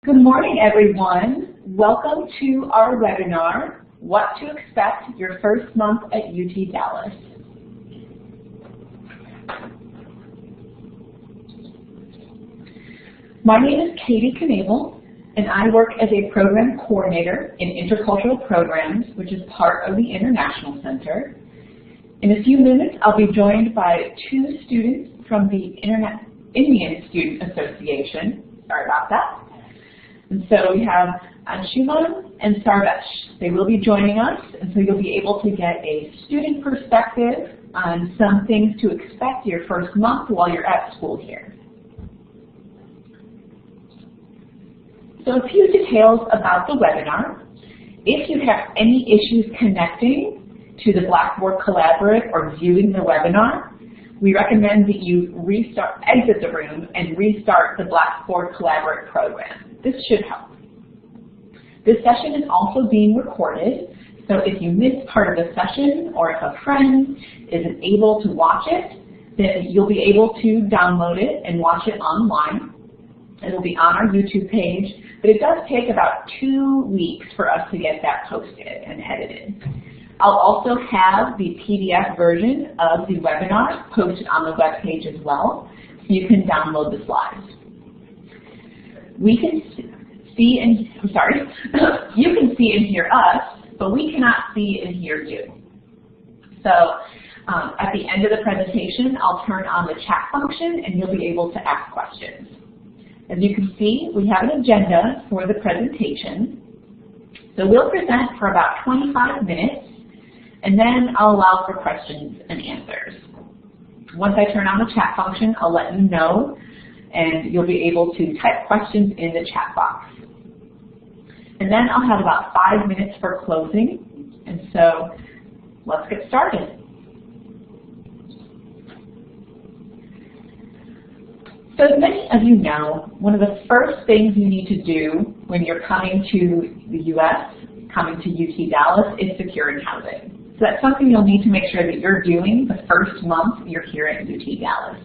Good morning, everyone. Welcome to our webinar, What to Expect Your First Month at UT Dallas. My name is Katie Knable, and I work as a program coordinator in intercultural programs, which is part of the International Center. In a few minutes, I'll be joined by two students from the Indian Student Association. Sorry about that. And so we have Anshuman and Sarvesh. They will be joining us, and so you'll be able to get a student perspective on some things to expect your first month while you're at school here. So a few details about the webinar. If you have any issues connecting to the Blackboard Collaborate or viewing the webinar, we recommend that you exit the room and restart the Blackboard Collaborate program. This should help. This session is also being recorded, so if you miss part of the session or if a friend isn't able to watch it, then you'll be able to download it and watch it online. It'll be on our YouTube page, but it does take about 2 weeks for us to get that posted and edited. I'll also have the PDF version of the webinar posted on the web page as well, so you can download the slides. We can see and, you can see and hear us, but we cannot see and hear you. So at the end of the presentation, I'll turn on the chat function and you'll be able to ask questions. As you can see, we have an agenda for the presentation. So we'll present for about 25 minutes, and then I'll allow for questions and answers. Once I turn on the chat function, I'll let you know, and you'll be able to type questions in the chat box. And then I'll have about 5 minutes for closing, and so let's get started. So as many of you know, one of the first things you need to do when you're coming to the U.S., coming to UT Dallas, is securing housing. So that's something you'll need to make sure that you're doing the first month you're here at UT Dallas.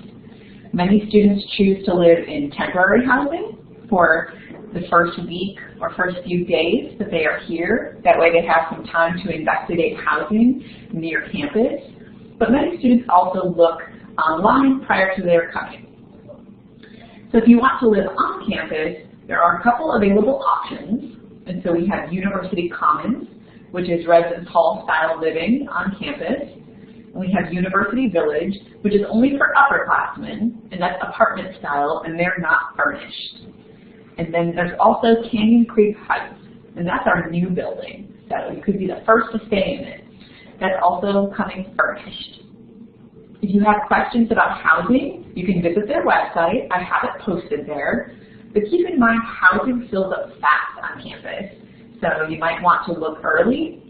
Many students choose to live in temporary housing for the first week or first few days that they are here. That way they have some time to investigate housing near campus. But many students also look online prior to their coming. So if you want to live on campus, there are a couple available options. And so we have University Commons, which is residence hall style living on campus. And we have University Village, which is only for upperclassmen, and that's apartment style, and they're not furnished. And then there's also Canyon Creek Heights, and that's our new building. So you could be the first to stay in it. That's also coming furnished. If you have questions about housing, you can visit their website. I have it posted there. But keep in mind, housing fills up fast on campus. So you might want to look early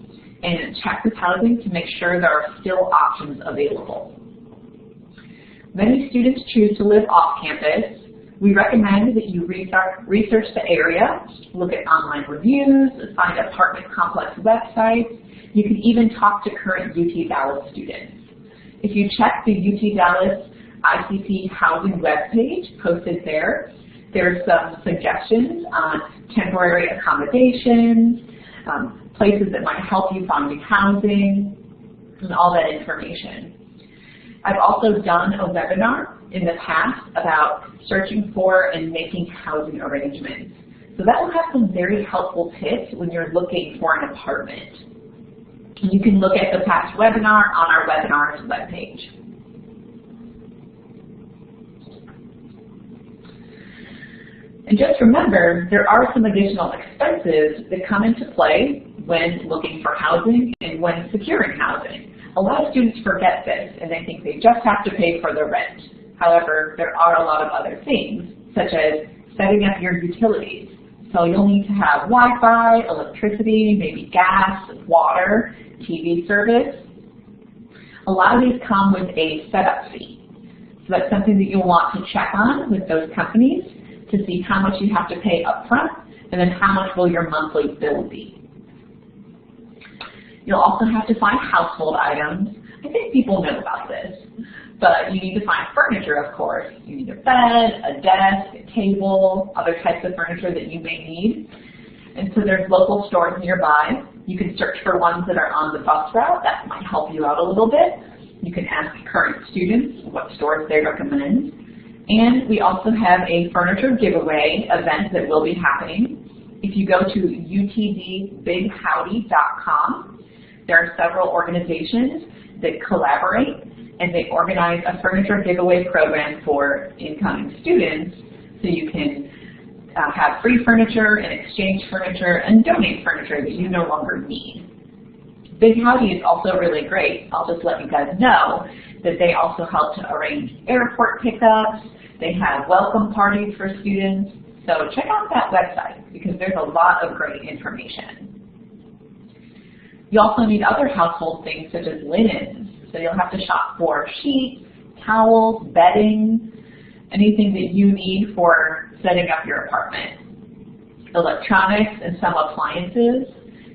and check with housing to make sure there are still options available. Many students choose to live off campus. We recommend that you research the area, look at online reviews, find apartment complex websites. You can even talk to current UT Dallas students. If you check the UT Dallas ICP housing webpage posted there, there's some suggestions on temporary accommodations, places that might help you finding housing, and all that information. I've also done a webinar in the past about searching for and making housing arrangements. So that will have some very helpful tips when you're looking for an apartment. You can look at the past webinar on our webinars webpage. And just remember, there are some additional expenses that come into play when looking for housing and when securing housing. A lot of students forget this and they think they just have to pay for the rent. However, there are a lot of other things, such as setting up your utilities. So you'll need to have Wi-Fi, electricity, maybe gas, water, TV service. A lot of these come with a setup fee. So that's something that you'll want to check on with those companies to see how much you have to pay up front and then how much will your monthly bill be. You'll also have to find household items. I think people know about this. But you need to find furniture, of course. You need a bed, a desk, a table, other types of furniture that you may need. And so there's local stores nearby. You can search for ones that are on the bus route. That might help you out a little bit. You can ask current students what stores they recommend. And we also have a furniture giveaway event that will be happening. If you go to utdbighowdy.com, there are several organizations that collaborate and they organize a furniture giveaway program for incoming students so you can have free furniture and exchange furniture and donate furniture that you no longer need. Big Howdy is also really great. I'll just let you guys know that they also help to arrange airport pickups. They have welcome parties for students. So check out that website because there's a lot of great information. You also need other household things such as linens. So you'll have to shop for sheets, towels, bedding, anything that you need for setting up your apartment. Electronics and some appliances.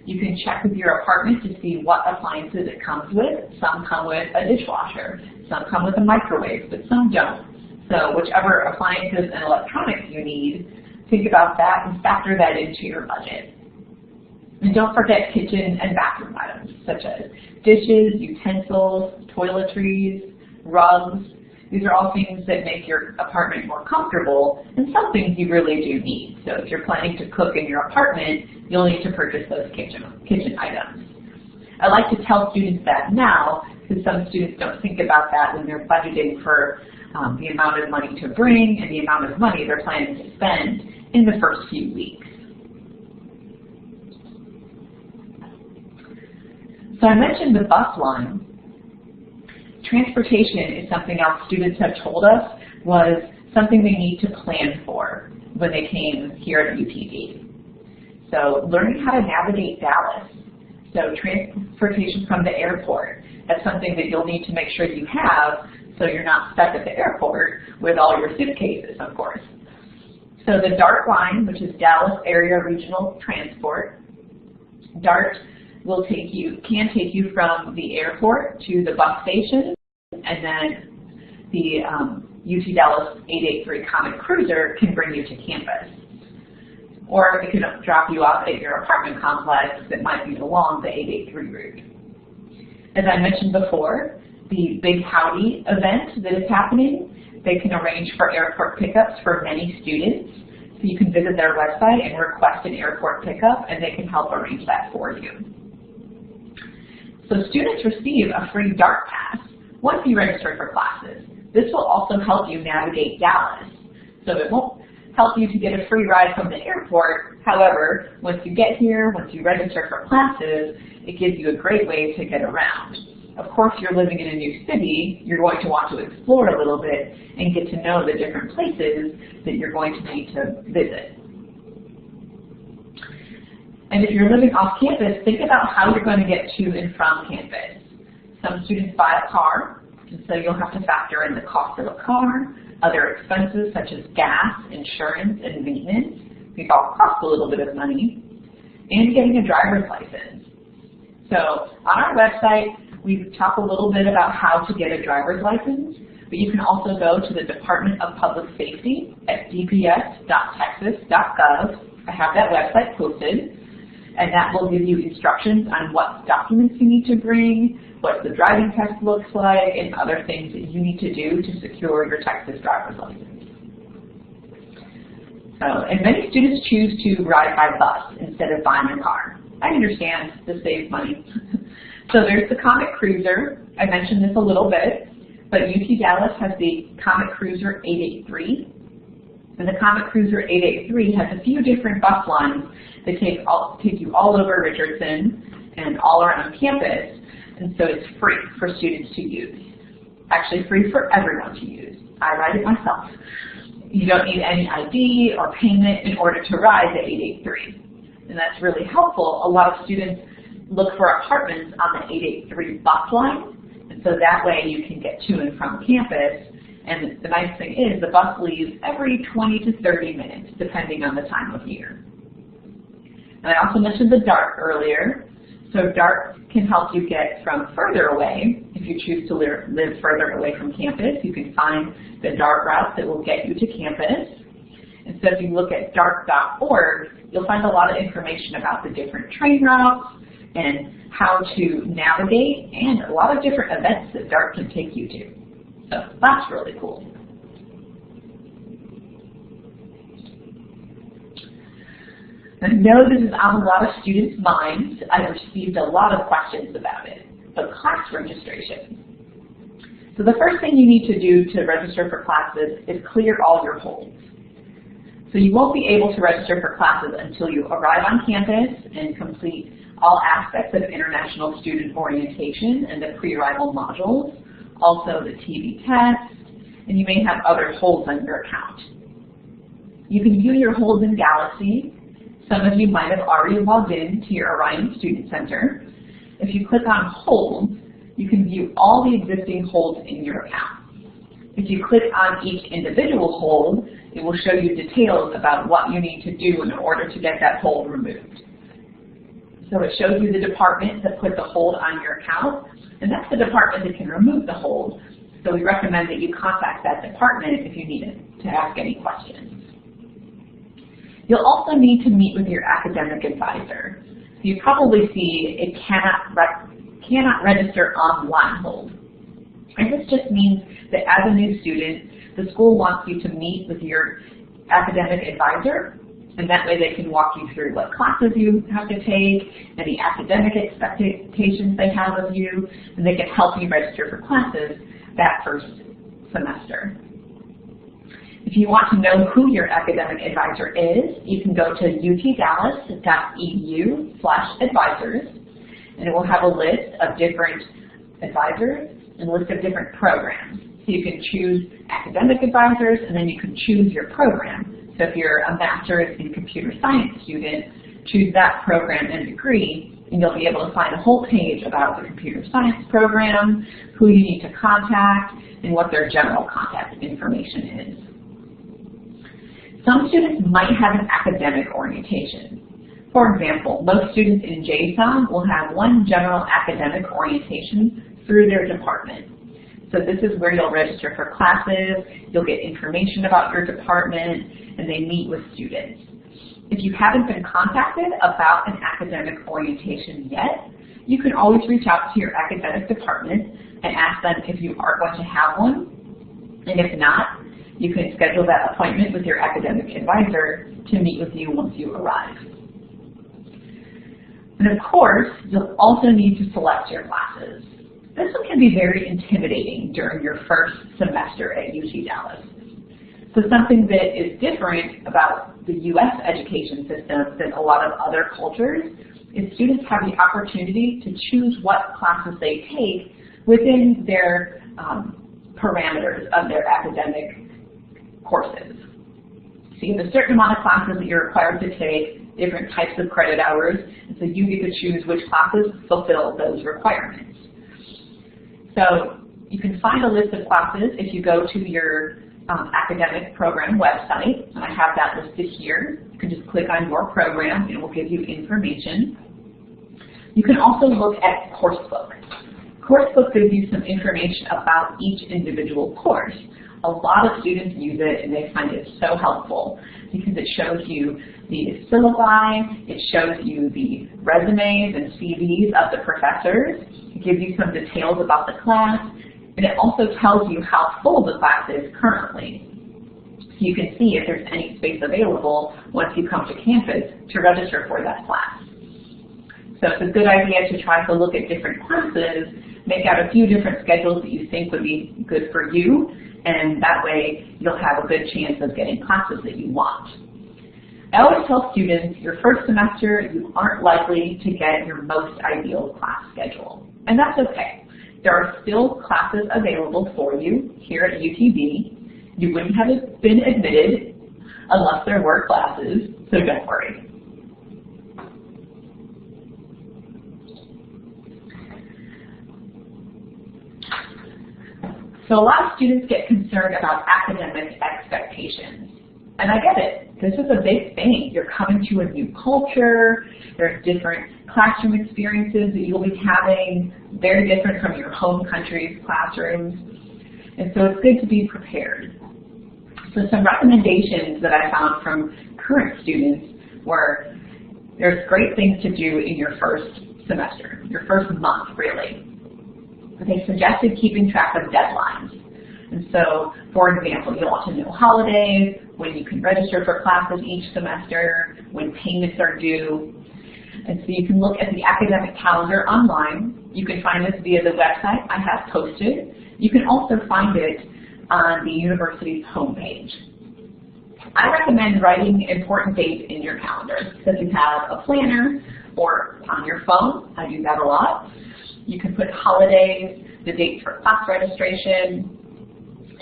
You can check with your apartment to see what appliances it comes with. Some come with a dishwasher, some come with a microwave, but some don't. So whichever appliances and electronics you need, think about that and factor that into your budget. And don't forget kitchen and bathroom items such as dishes, utensils, toiletries, rugs. These are all things that make your apartment more comfortable and some things you really do need. So if you're planning to cook in your apartment, you'll need to purchase those kitchen items. I like to tell students that now because some students don't think about that when they're budgeting for the amount of money to bring and the amount of money they're planning to spend in the first few weeks. So I mentioned the bus line. Transportation is something else students have told us was something they need to plan for when they came here at UTD. So learning how to navigate Dallas. So transportation from the airport. That's something that you'll need to make sure you have so you're not stuck at the airport with all your suitcases, of course. So the DART line, which is Dallas Area Regional Transport, DART can take you from the airport to the bus station, and then the UT Dallas 883 Comet Cruiser can bring you to campus. Or it can drop you off at your apartment complex that might be along the 883 route. As I mentioned before, the Big Howdy event that is happening, they can arrange for airport pickups for many students. So you can visit their website and request an airport pickup, and they can help arrange that for you. So students receive a free DART pass once you register for classes. This will also help you navigate Dallas. So it won't help you to get a free ride from the airport. However, once you get here, once you register for classes, it gives you a great way to get around. Of course, you're living in a new city, you're going to want to explore a little bit and get to know the different places that you're going to need to visit. And if you're living off campus, think about how you're going to get to and from campus. Some students buy a car, and so you'll have to factor in the cost of a car, other expenses such as gas, insurance, and maintenance. These all cost a little bit of money, and getting a driver's license. So on our website, we talk a little bit about how to get a driver's license, but you can also go to the Department of Public Safety at dps.texas.gov. I have that website posted, and that will give you instructions on what documents you need to bring, what the driving test looks like, and other things that you need to do to secure your Texas driver's license. And many students choose to ride by bus instead of buying a car. I understand this saves money. So there's the Comet Cruiser. I mentioned this a little bit, but UT Dallas has the Comet Cruiser 883. And the Comet Cruiser 883 has a few different bus lines that take you all over Richardson and all around campus. And so it's free for students to use. Actually free for everyone to use. I ride it myself. You don't need any ID or payment in order to ride the 883. And that's really helpful. A lot of students look for apartments on the 883 bus line, and so that way you can get to and from campus. And the nice thing is the bus leaves every 20 to 30 minutes, depending on the time of year. And I also mentioned the DART earlier. So DART can help you get from further away. If you choose to live further away from campus, you can find the DART route that will get you to campus. And so if you look at dart.org, you'll find a lot of information about the different train routes and how to navigate and a lot of different events that DART can take you to. So that's really cool. I know this is on a lot of students' minds. I've received a lot of questions about it, but class registration. So the first thing you need to do to register for classes is clear all your holds. So you won't be able to register for classes until you arrive on campus and complete all aspects of International Student Orientation and the pre-arrival modules, also the TV test, and you may have other holds on your account. You can view your holds in Galaxy. Some of you might have already logged in to your Orion Student Center. If you click on Holds, you can view all the existing holds in your account. If you click on each individual hold, it will show you details about what you need to do in order to get that hold removed. So it shows you the department that put the hold on your account, and that's the department that can remove the hold. So we recommend that you contact that department if you need it to ask any questions. You'll also need to meet with your academic advisor. So you probably see it cannot register online hold. And this just means that as a new student, the school wants you to meet with your academic advisor, and that way they can walk you through what classes you have to take, any academic expectations they have of you, and they can help you register for classes that first semester. If you want to know who your academic advisor is, you can go to utdallas.edu/advisors, and it will have a list of different advisors and a list of different programs. So you can choose academic advisors, and then you can choose your program. So if you're a master's in computer science student, choose that program and degree, and you'll be able to find a whole page about the computer science program, who you need to contact, and what their general contact information is. Some students might have an academic orientation. For example, most students in JSON will have one general academic orientation through their department. So this is where you'll register for classes, you'll get information about your department, and they meet with students. If you haven't been contacted about an academic orientation yet, you can always reach out to your academic department and ask them if you are going to have one, and if not, you can schedule that appointment with your academic advisor to meet with you once you arrive. And of course, you'll also need to select your classes. This one can be very intimidating during your first semester at UT Dallas. So something that is different about the U.S. education system than a lot of other cultures is students have the opportunity to choose what classes they take within their parameters of their academic courses. So you have a certain amount of classes that you're required to take, different types of credit hours, and so you get to choose which classes fulfill those requirements. So you can find a list of classes if you go to your academic program website, and I have that listed here. You can just click on your program and it will give you information. You can also look at Coursebook. Coursebook gives you some information about each individual course. A lot of students use it and they find it so helpful because it shows you the syllabi, it shows you the resumes and CVs of the professors, it gives you some details about the class, and it also tells you how full the class is currently. So you can see if there's any space available once you come to campus to register for that class. So it's a good idea to try to look at different classes, make out a few different schedules that you think would be good for you, and that way you'll have a good chance of getting classes that you want. I always tell students, your first semester, you aren't likely to get your most ideal class schedule. And that's okay. There are still classes available for you here at UTD. You wouldn't have been admitted unless there were classes, so don't worry. So a lot of students get concerned about academic expectations. And I get it. This is a big thing. You're coming to a new culture. There's different classroom experiences that you'll be having, very different from your home country's classrooms. And so it's good to be prepared. So some recommendations that I found from current students were there's great things to do in your first semester, your first month really. They suggested keeping track of deadlines. And so, for example, you'll want to know holidays, when you can register for classes each semester, when payments are due. And so you can look at the academic calendar online. You can find this via the website I have posted. You can also find it on the university's homepage. I recommend writing important dates in your calendar. So if you have a planner or on your phone, I do that a lot. You can put holidays, the dates for class registration,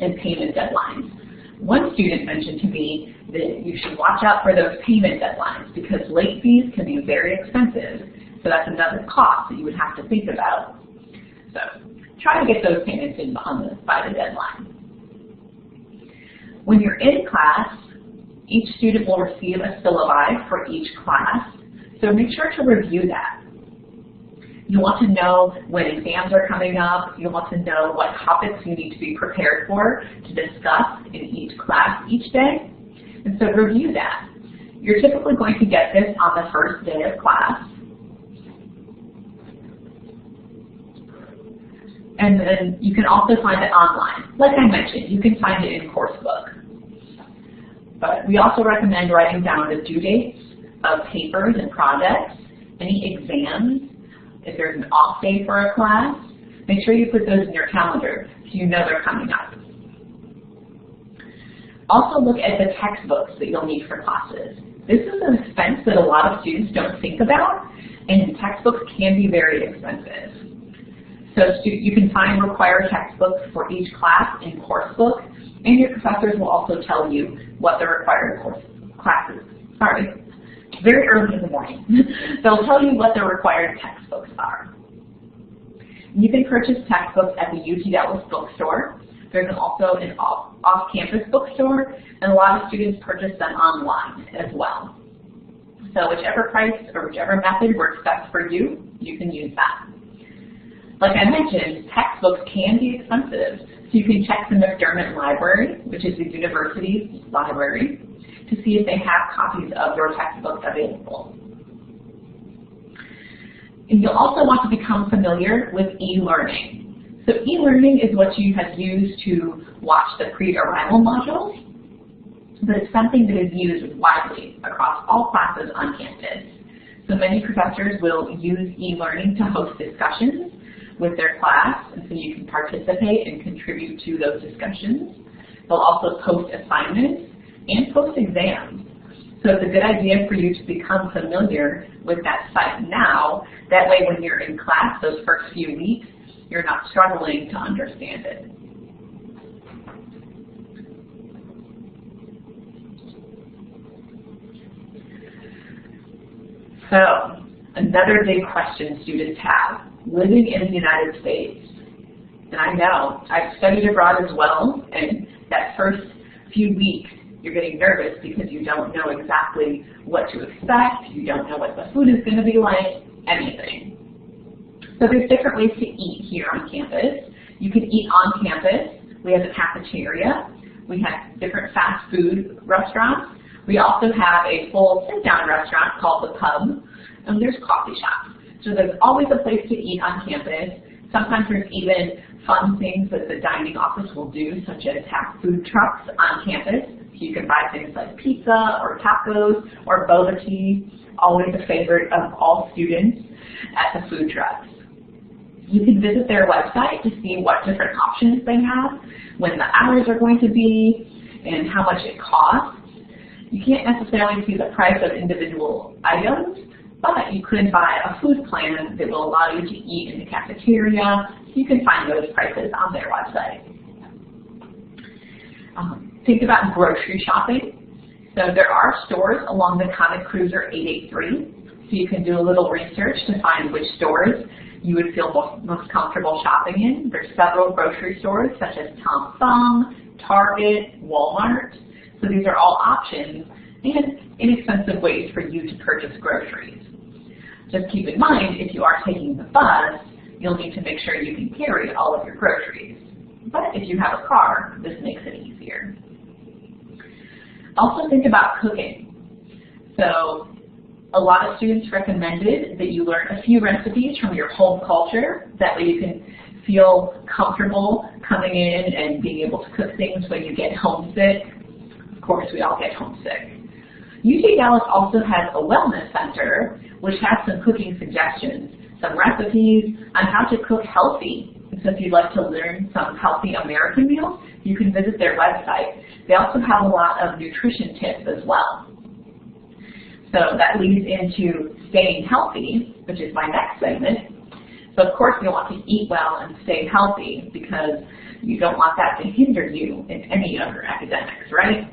and payment deadlines. One student mentioned to me that you should watch out for those payment deadlines because late fees can be very expensive. So that's another cost that you would have to think about. So try to get those payments in by the deadline. When you're in class, each student will receive a syllabi for each class. So make sure to review that. You want to know when exams are coming up. You want to know what topics you need to be prepared for to discuss in each class each day. And so review that. You're typically going to get this on the first day of class. And then you can also find it online. Like I mentioned, you can find it in Coursebook. But we also recommend writing down the due dates of papers and projects, any exams. If there's an off day for a class, make sure you put those in your calendar so you know they're coming up. Also look at the textbooks that you'll need for classes. This is an expense that a lot of students don't think about, and textbooks can be very expensive. So you can find required textbooks for each class in Coursebook, and your professors will also tell you what the required classes. Very early in the morning. They'll tell you what the required textbooks are. You can purchase textbooks at the UT Dallas bookstore. There's also an off-campus bookstore, and a lot of students purchase them online as well. So whichever price or whichever method works best for you, you can use that. Like I mentioned, textbooks can be expensive, so you can check the McDermott Library, which is the university's library, to see if they have copies of your textbooks available. And you'll also want to become familiar with e-learning. So e-learning is what you have used to watch the pre-arrival modules, but it's something that is used widely across all classes on campus. So many professors will use e-learning to host discussions with their class, and so you can participate and contribute to those discussions. They'll also post assignments and post exams. So it's a good idea for you to become familiar with that site now. That way when you're in class those first few weeks, you're not struggling to understand it. So another big question students have, living in the United States. And I know, I've studied abroad as well, and that first few weeks you're getting nervous because you don't know exactly what to expect, you don't know what the food is going to be like, anything. So there's different ways to eat here on campus. You can eat on campus. We have a cafeteria. We have different fast food restaurants. We also have a full sit-down restaurant called The Pub, and there's coffee shops. So there's always a place to eat on campus. Sometimes there's even fun things that the dining office will do, such as have food trucks on campus. So you can buy things like pizza or tacos or boba tea, always a favorite of all students at the food trucks. You can visit their website to see what different options they have, when the hours are going to be, and how much it costs. You can't necessarily see the price of individual items, but you could buy a food plan that will allow you to eat in the cafeteria. You can find those prices on their website. Think about grocery shopping. So there are stores along the Comet Cruiser 883, so you can do a little research to find which stores you would feel most comfortable shopping in. There's several grocery stores such as Tom Thumb, Target, Walmart. So these are all options and inexpensive ways for you to purchase groceries. Just keep in mind, if you are taking the bus, you'll need to make sure you can carry all of your groceries. But if you have a car, this makes it easier. Also think about cooking. So a lot of students recommended that you learn a few recipes from your home culture. That way you can feel comfortable coming in and being able to cook things when you get homesick. Of course, we all get homesick. UT Dallas also has a wellness center, which has some cooking suggestions, some recipes on how to cook healthy. So if you'd like to learn some healthy American meals, you can visit their website. They also have a lot of nutrition tips as well. So that leads into staying healthy, which is my next segment. So of course you'll want to eat well and stay healthy because you don't want that to hinder you in any of your academics, right?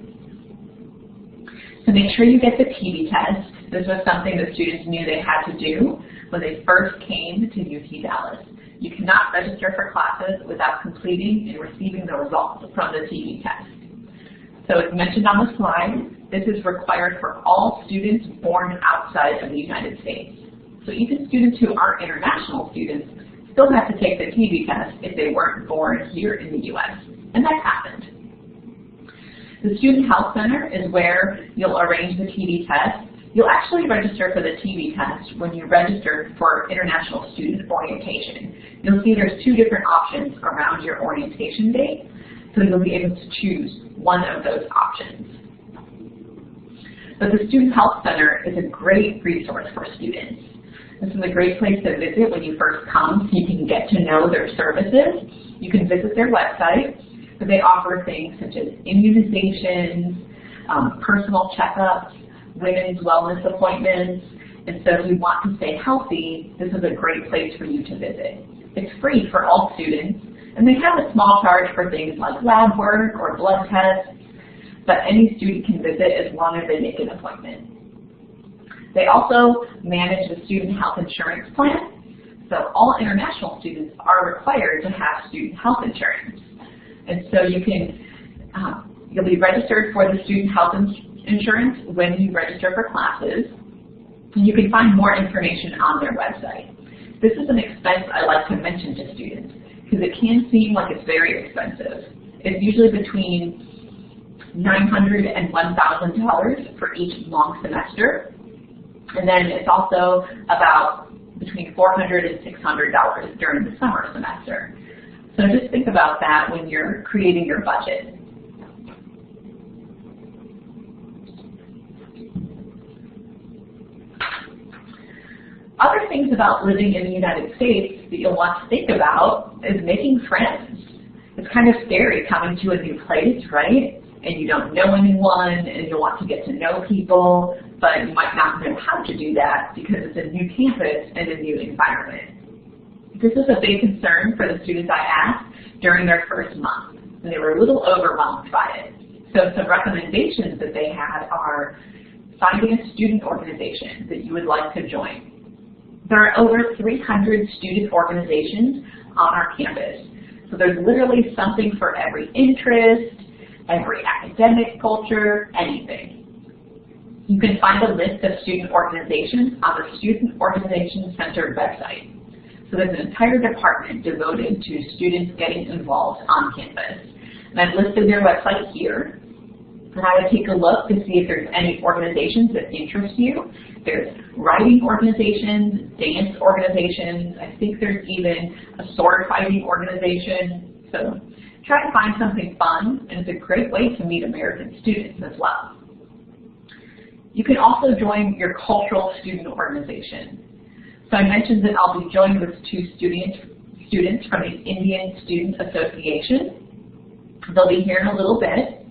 So make sure you get the TB test. This was something that students knew they had to do when they first came to UT Dallas. You cannot register for classes without completing and receiving the results from the TB test. So as mentioned on the slide, this is required for all students born outside of the United States. So even students who aren't international students still have to take the TB test if they weren't born here in the U.S. And that happened. The Student Health Center is where you'll arrange the TB test. You'll actually register for the TB test when you register for International Student Orientation. You'll see there's two different options around your orientation date, so you'll be able to choose one of those options. But the Student Health Center is a great resource for students. This is a great place to visit when you first come so you can get to know their services. You can visit their website, but they offer things such as immunizations, personal checkups, women's wellness appointments, and so if you want to stay healthy, this is a great place for you to visit. It's free for all students, and they have a small charge for things like lab work or blood tests, but any student can visit as long as they make an appointment. They also manage the student health insurance plan, so all international students are required to have student health insurance. And so you can, you'll be registered for the student health insurance when you register for classes, and you can find more information on their website. This is an expense I like to mention to students because it can seem like it's very expensive. It's usually between $900 and $1,000 for each long semester, and then it's also about between $400 and $600 during the summer semester. So just think about that when you're creating your budget. Other things about living in the United States that you'll want to think about is making friends. It's kind of scary coming to a new place, right? And you don't know anyone, and you'll want to get to know people, but you might not know how to do that because it's a new campus and a new environment. This is a big concern for the students I asked during their first month, and they were a little overwhelmed by it. So some recommendations that they had are finding a student organization that you would like to join. There are over 300 student organizations on our campus. So there's literally something for every interest, every academic culture, anything. You can find a list of student organizations on the Student Organization Center website. So there's an entire department devoted to students getting involved on campus. And I've listed their website here. And I would take a look to see if there's any organizations that interest you. There's writing organizations, dance organizations. I think there's even a sword fighting organization. So try to find something fun, and it's a great way to meet American students as well. You can also join your cultural student organization. So I mentioned that I'll be joining with two students from the Indian Student Association. They'll be here in a little bit.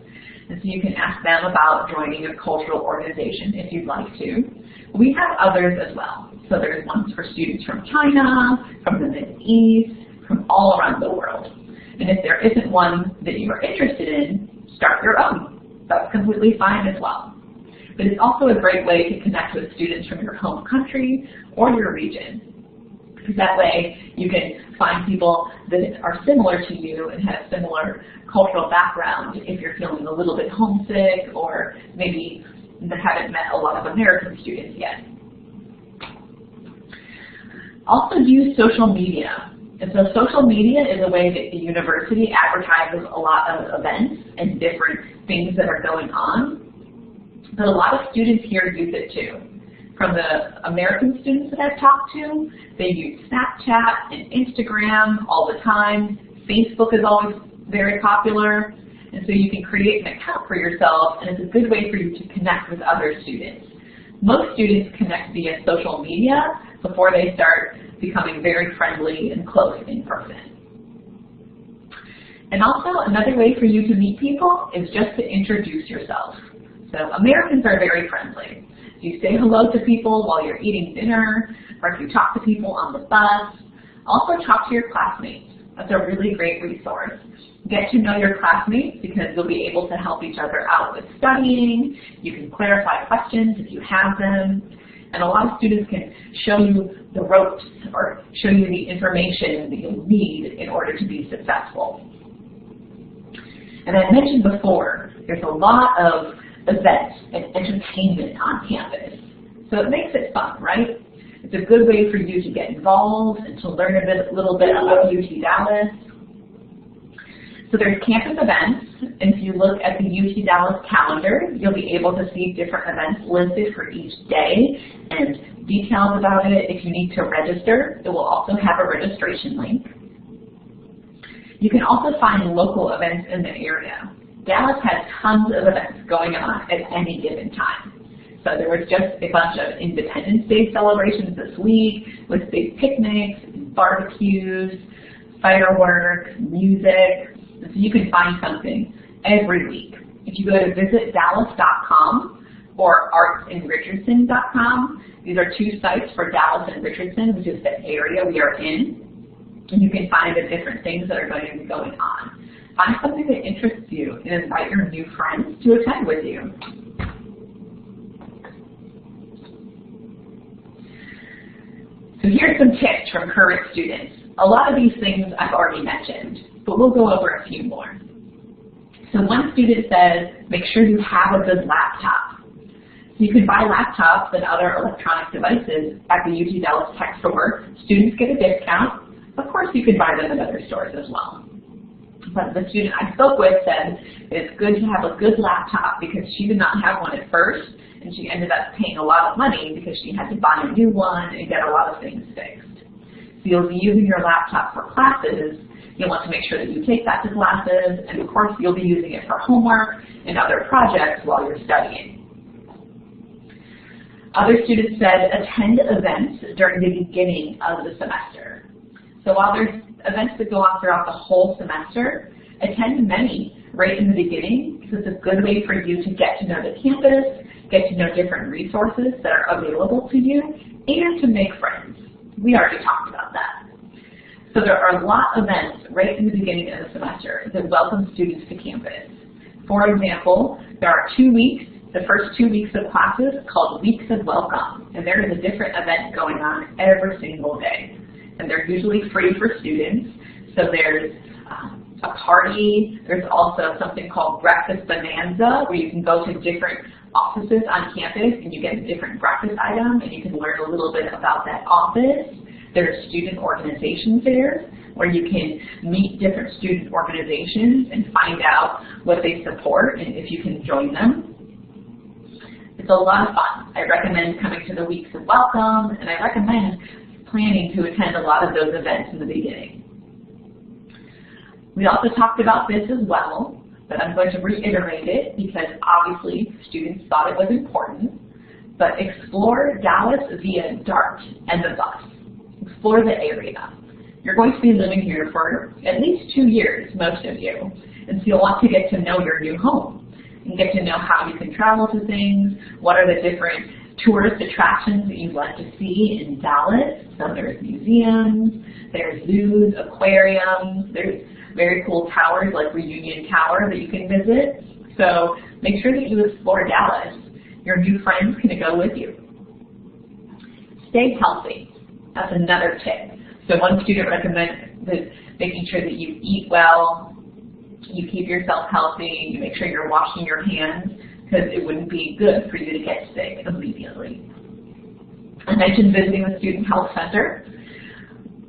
And so you can ask them about joining a cultural organization if you'd like to. We have others as well. So there's ones for students from China, from the Middle East, from all around the world. And if there isn't one that you are interested in, start your own. That's completely fine as well. But it's also a great way to connect with students from your home country or your region. That way you can find people that are similar to you and have similar cultural background if you're feeling a little bit homesick or maybe haven't met a lot of American students yet. Also use social media. And so social media is a way that the university advertises a lot of events and different things that are going on. But a lot of students here use it too. From the American students that I've talked to, they use Snapchat and Instagram all the time. Facebook is always very popular. And so you can create an account for yourself, and it's a good way for you to connect with other students. Most students connect via social media before they start becoming very friendly and close in person. And also, another way for you to meet people is just to introduce yourself. So Americans are very friendly. You say hello to people while you're eating dinner, or if you talk to people on the bus. Also talk to your classmates. That's a really great resource. Get to know your classmates because you'll be able to help each other out with studying. You can clarify questions if you have them. And a lot of students can show you the ropes or show you the information that you'll need in order to be successful. And I mentioned before, there's a lot of events and entertainment on campus. So it makes it fun, right? It's a good way for you to get involved and to learn a little bit about UT Dallas. So there's campus events, and if you look at the UT Dallas calendar, you'll be able to see different events listed for each day and details about it. If you need to register, it will also have a registration link. You can also find local events in the area. Dallas has tons of events going on at any given time. So there was just a bunch of Independence Day celebrations this week with big picnics, barbecues, fireworks, music. And so you can find something every week. If you go to visitdallas.com or artsandrichardson.com, these are two sites for Dallas and Richardson, which is the area we are in. And you can find the different things that are going to be going on. Find something that interests you and invite your new friends to attend with you. So here's some tips from current students. A lot of these things I've already mentioned, but we'll go over a few more. So one student says, make sure you have a good laptop. So you can buy laptops and other electronic devices at the UT Dallas Tech Store. Students get a discount. Of course, you can buy them at other stores as well. But the student I spoke with said it's good to have a good laptop because she did not have one at first, and she ended up paying a lot of money because she had to buy a new one and get a lot of things fixed. So you'll be using your laptop for classes. You'll want to make sure that you take that to classes, and of course you'll be using it for homework and other projects while you're studying. Other students said attend events during the beginning of the semester. So while there's events that go on throughout the whole semester, attend many right in the beginning because it's a good way for you to get to know the campus, get to know different resources that are available to you, and to make friends. We already talked about that. So there are a lot of events right in the beginning of the semester that welcome students to campus. For example, there are 2 weeks, the first 2 weeks of classes called Weeks of Welcome, and there is a different event going on every single day. And they're usually free for students. So there's a party. There's also something called Breakfast Bonanza, where you can go to different offices on campus and you get a different breakfast item and you can learn a little bit about that office. There's student organization fairs, where you can meet different student organizations and find out what they support and if you can join them. It's a lot of fun. I recommend coming to the Weeks of Welcome, and I recommend planning to attend a lot of those events in the beginning. We also talked about this as well, but I'm going to reiterate it because obviously students thought it was important. But explore Dallas via DART and the bus. Explore the area. You're going to be living here for at least 2 years, most of you, and so you'll want to get to know your new home and get to know how you can travel to things, what are the different tourist attractions that you'd like to see in Dallas. So there's museums, there's zoos, aquariums, there's very cool towers like Reunion Tower that you can visit. So make sure that you explore Dallas. Your new friends can go with you. Stay healthy. That's another tip. So one student recommended making sure that you eat well, you keep yourself healthy, you make sure you're washing your hands, because it wouldn't be good for you to get sick immediately. I mentioned visiting the Student Health Center.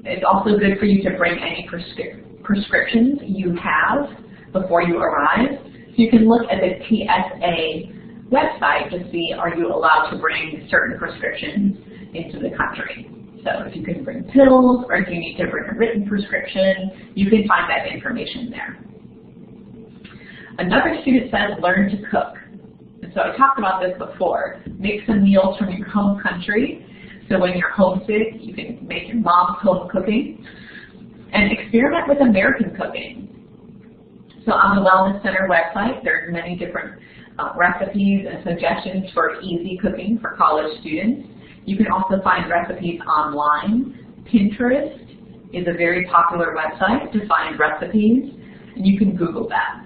It's also good for you to bring any prescriptions you have before you arrive. So you can look at the TSA website to see, are you allowed to bring certain prescriptions into the country. So if you can bring pills, or if you need to bring a written prescription, you can find that information there. Another student says, learn to cook. And so I talked about this before. Make some meals from your home country. So when you're homesick, you can make your mom's home cooking. And experiment with American cooking. So on the Wellness Center website, there's many different recipes and suggestions for easy cooking for college students. You can also find recipes online. Pinterest is a very popular website to find recipes, and you can Google that.